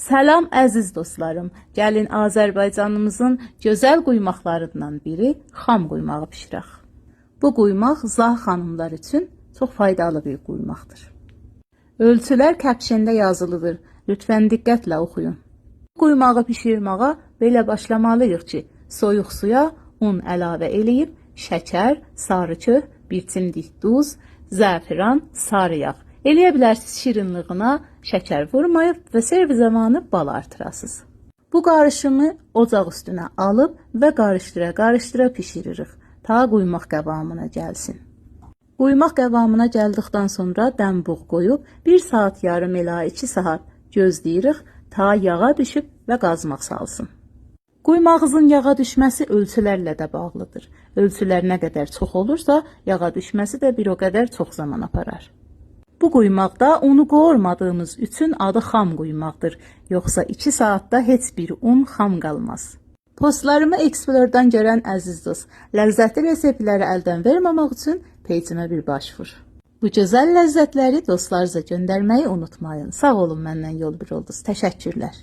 Salam əziz dostlarım. Gəlin Azərbaycanımızın gözəl quymaqlarından biri xam quymağı bişirək. Bu quymaq Zah xanımlar üçün çox faydalı bir quymaqdır. Ölçülər kəpşində yazılıdır. Lütfən diqqətlə oxuyun. Bu quymağı bişirməyə belə başlamalıyıq ki, soyuq suya un əlavə eləyib, şəkər, sarı köh, bir çimdik duz, zəfiran, sarı yağ. Eləyə bilərsiniz şirinliyinə şəkər vurmayıb və serv zamanı bal artırasınız. Bu qarışımı ocaq üstünə alıb və qarışdıra pişiririk, ta quymaq qəvamına gəlsin. Quymaq qəvamına gəldikdən sonra dəmbuq qoyub 1 saat yarım elə 2 saat gözləyirik, ta yağa düşüb və qazmaq salsın. Quymağınızın yağa düşməsi ölçülərlə də bağlıdır. Ölçülər nə qədər çox olursa, yağa düşməsi də bir o qədər çox zaman aparar. Bu quymaqda unu qoğurmadığımız üçün adı xam quymaqdır. Yoxsa 2 saatda heç bir un xam qalmaz. Postlarımı Explore-dan görən əziz dost, ləzzətli reseptləri əldən verməmək üçün peycimə bir baş vur. Bu gözəl ləzzətləri dostlarınıza göndərməyi unutmayın. Sağ olun, məndən yol bir oldunuz. Təşəkkürlər.